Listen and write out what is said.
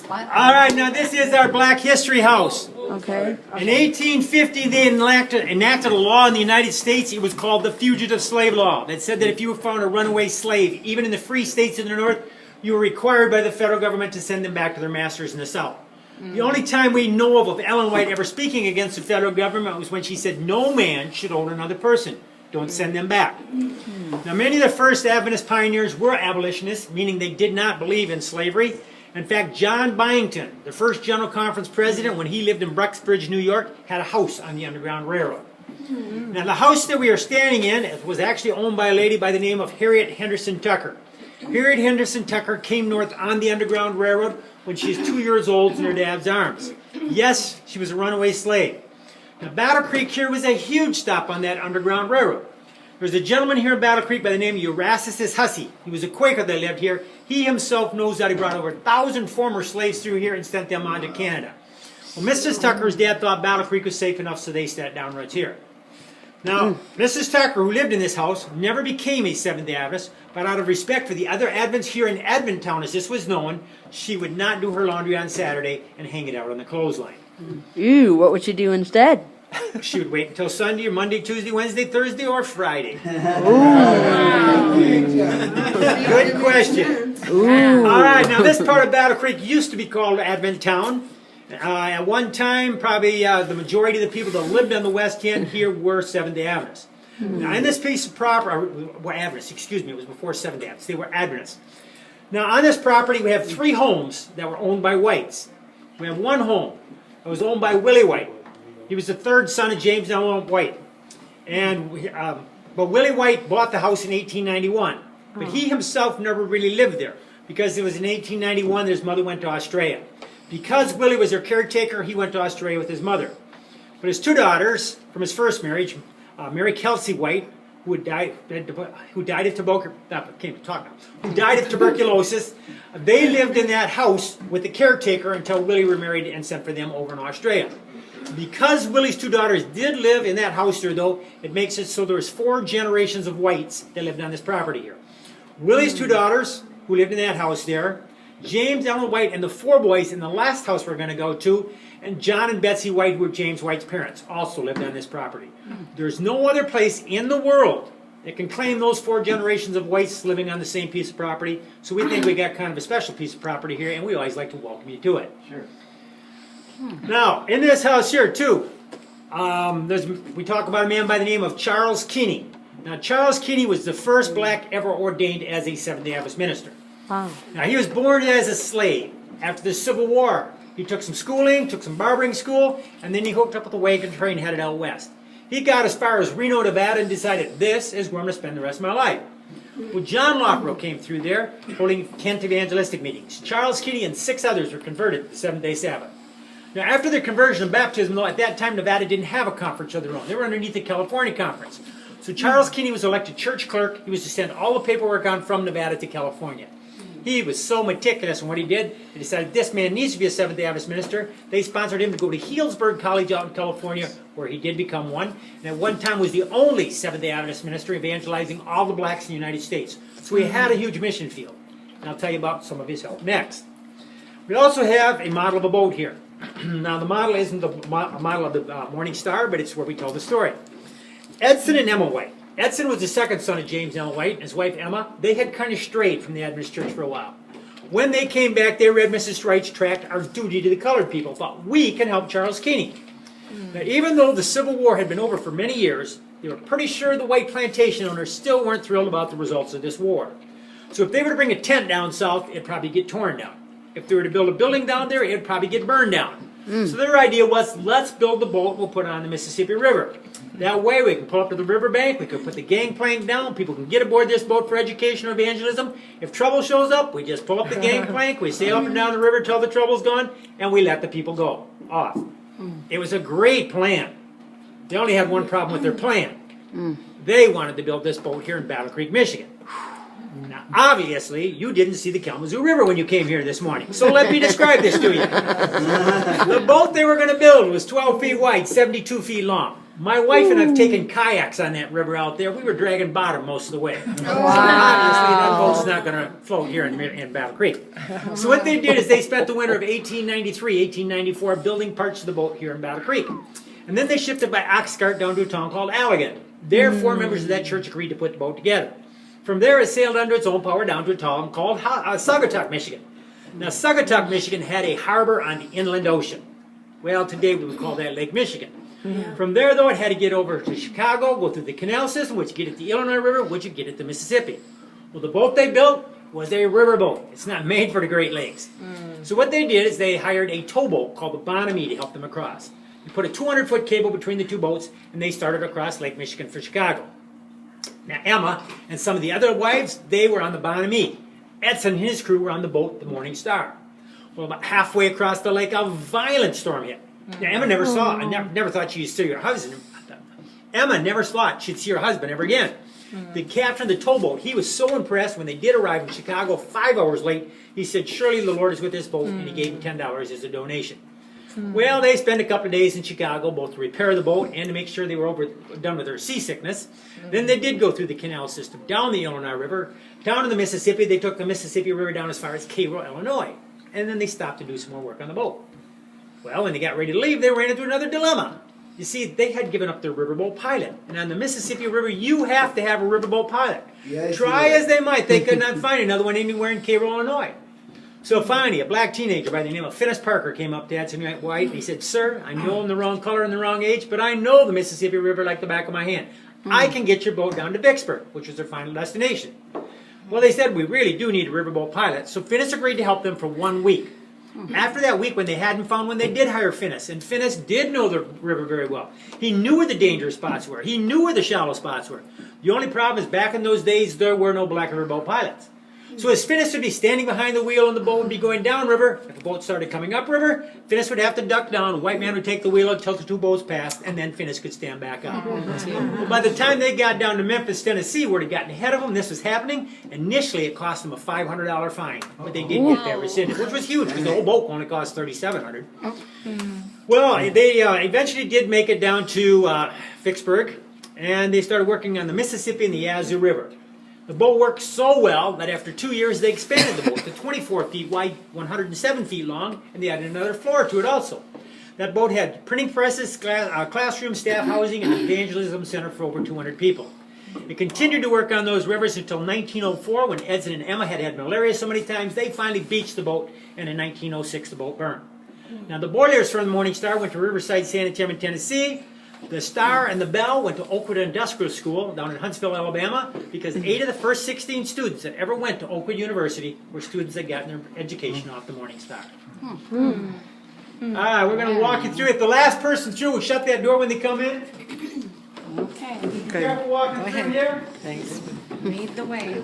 All right, now this is our Black History House. Okay. In 1850, they enacted a law in the United States. It was called the Fugitive Slave Law. That said that if you found a runaway slave, even in the free states in the North, you were required by the federal government to send them back to their masters in the South. The only time we know of Ellen White ever speaking against the federal government was when she said no man should own another person. Don't send them back. Now, many of the first Adventist pioneers were abolitionists, meaning they did not believe in slavery. In fact, John Byington, the first General Conference president, when he lived in Brucksbridge, New York, had a house on the Underground Railroad. Now, the house that we are standing in was actually owned by a lady by the name of Harriet Henderson Tucker. Harriet Henderson Tucker came north on the Underground Railroad when she was 2 years old in her dad's arms. Yes, she was a runaway slave. Now, Battle Creek here was a huge stop on that Underground Railroad. There was a gentleman here in Battle Creek by the name of Erastus Hussey. He was a Quaker that lived here. He himself knows that he brought over 1,000 former slaves through here and sent them on to Canada. Well, Mrs. Tucker's dad thought Battle Creek was safe enough, so they sat down right here. Now, Mrs. Tucker, who lived in this house, never became a Seventh-day Adventist, but out of respect for the other Adventists here in Edmontown, as this was known, she would not do her laundry on Saturday and hang it out on the clothesline. Ew, what would you do instead? She would wait until Sunday or Monday, Tuesday, Wednesday, Thursday, or Friday. Good question. All right, now this part of Battle Creek used to be called Advent Town. At one time, probably the majority of the people that lived on the west end here were Seventh-day Adventists. Now, in this piece of property, were Adventists, excuse me, it was before Seventh-day Adventists. They were Adventists. Now, on this property, we have 3 homes that were owned by whites. We have one home that was owned by Willie White. He was the 3rd son of James and Ellen White. But Willie White bought the house in 1891. But he himself never really lived there because it was in 1891 that his mother went to Australia. Because Willie was their caretaker, he went to Australia with his mother. But his 2 daughters from his first marriage, Mary Kelsey White, who died of tuberculosis, they lived in that house with the caretaker until Willie remarried and sent for them over in Australia. Because Willie's 2 daughters did live in that house there, though, it makes it so there's 4 generations of whites that lived on this property here. Willie's 2 daughters, who lived in that house there, James Ellen White, and the 4 boys in the last house we're going to go to, and John and Betsy White, who were James White's parents, also lived on this property. There's no other place in the world that can claim those 4 generations of whites living on the same piece of property, so we think we got kind of a special piece of property here, and we always like to welcome you to it. Sure. Now, in this house here, too, we talk about a man by the name of Charles Kinney. Now, Charles Kinney was the first black ever ordained as a Seventh-day Adventist minister. Wow. Now, he was born as a slave. After the Civil War, he took some schooling, took some barbering school, and then he hooked up with a wagon train headed out west. He got as far as Reno, Nevada, and decided, this is where I'm going to spend the rest of my life. Well, John Lockrow came through there, holding Kent evangelistic meetings. Charles Kinney and 6 others were converted to the Seventh-day Sabbath. Now, after their conversion and baptism, though, at that time, Nevada didn't have a conference of their own. They were underneath the California Conference. So Charles Kinney was elected church clerk. He was to send all the paperwork on from Nevada to California. He was so meticulous in what he did, they decided this man needs to be a Seventh-day Adventist minister. They sponsored him to go to Healdsburg College out in California, where he did become one. And at one time was the only Seventh-day Adventist minister evangelizing all the blacks in the United States. So he had a huge mission field. And I'll tell you about some of his help next. We also have a model of a boat here. Now, the model isn't a model of the Morning Star, but it's where we tell the story. Edson and Emma White. Edson was the 2nd son of James Ellen White, and his wife Emma. They had kind of strayed from the Adventist church for a while. When they came back, they read Mrs. Wright's tract, Our Duty to the Colored People, thought, we can help Charles Kinney. Now, even though the Civil War had been over for many years, they were pretty sure the white plantation owners still weren't thrilled about the results of this war. So if they were to bring a tent down south, it'd probably get torn down. If they were to build a building down there, it'd probably get burned down. So their idea was, let's build the boat, we'll put it on the Mississippi River. That way we can pull up to the riverbank, we can put the gangplank down, people can get aboard this boat for education or evangelism. If trouble shows up, we just pull up the gangplank, we sail up and down the river till the trouble's gone, and we let the people go off. It was a great plan. They only had one problem with their plan. They wanted to build this boat here in Battle Creek, Michigan. Now, obviously, you didn't see the Kalamazoo River when you came here this morning, so let me describe this to you. The boat they were going to build was 12 feet wide, 72 feet long. My wife and I have taken kayaks on that river out there. We were dragging bottom most of the way. Obviously, that boat's not going to float here in Battle Creek. So what they did is they spent the winter of 1893, 1894 building parts of the boat here in Battle Creek. And then they shipped it by ox cart down to a town called Allegan. There, 4 members of that church agreed to put the boat together. From there, it sailed under its own power down to a town called Saugatuck, Michigan. Now, Saugatuck, Michigan had a harbor on the inland ocean. Well, today we would call that Lake Michigan. From there, though, it had to get over to Chicago, go through the canal system, which you get at the Illinois River, which you get at the Mississippi. Well, the boat they built was a river boat. It's not made for the Great Lakes. So what they did is they hired a towboat called the Bonamie to help them across. You put a 200-foot cable between the two boats, and they started across Lake Michigan for Chicago. Now, Emma and some of the other wives, they were on the Bonamie. Edson and his crew were on the boat, the Morning Star. Well, about halfway across the lake, a violent storm hit. Now, Emma never saw it. I never thought she'd see her husband. Emma never thought she'd see her husband ever again. The captain of the towboat, he was so impressed when they did arrive in Chicago 5 hours late. He said, surely the Lord is with this boat, and he gave him $10 as a donation. Well, they spent a couple of days in Chicago, both to repair the boat and to make sure they were done with their seasickness. Then they did go through the canal system, down the Illinois River, down to the Mississippi. They took the Mississippi River down as far as Cairo, Illinois. And then they stopped to do some more work on the boat. Well, when they got ready to leave, they ran into another dilemma. You see, they had given up their riverboat pilot. And on the Mississippi River, you have to have a riverboat pilot. Yes, Try as they might, they could not find another one anywhere in Cairo, Illinois. So finally, a black teenager by the name of Finis Parker came up to Edson White, and he said, sir, I know I'm the wrong color and the wrong age, but I know the Mississippi River like the back of my hand. I can get your boat down to Vicksburg, which was their final destination. Well, they said, we really do need a riverboat pilot. So Finis agreed to help them for 1 week. After that week, when they hadn't found one, they did hire Finis. And Finis did know the river very well. He knew where the dangerous spots were. He knew where the shallow spots were. The only problem is back in those days, there were no black riverboat pilots. So as Finis would be standing behind the wheel and the boat would be going downriver, if the boat started coming upriver, Finis would have to duck down, the white man would take the wheel until the two boats passed, and then Finis could stand back up. Well, by the time they got down to Memphis, Tennessee, where it gotten ahead of them, this was happening, initially it cost them a $500 fine, but they did get that rescinded, which was huge, because the whole boat only cost $3,700. Well, they eventually did make it down to Vicksburg, and they started working on the Mississippi and the Yazoo River. The boat worked so well that after 2 years they expanded the boat to 24 feet wide, 107 feet long, and they added another floor to it also. That boat had printing presses, classroom, staff housing, and an evangelism center for over 200 people. It continued to work on those rivers until 1904, when Edson and Emma had malaria so many times, they finally beached the boat, and in 1906 the boat burned. Now the boilers from the Morning Star went to Riverside Sanitarium in Tennessee. The Star and the Bell went to Oakwood Industrial School down in Huntsville, Alabama, because 8 of the first 16 students that ever went to Oakwood University were students that got their education off the Morning Star. All right, we're going to walk you through it. The last person through, shut that door when they come in. Okay, Be careful walking through here. lead the way.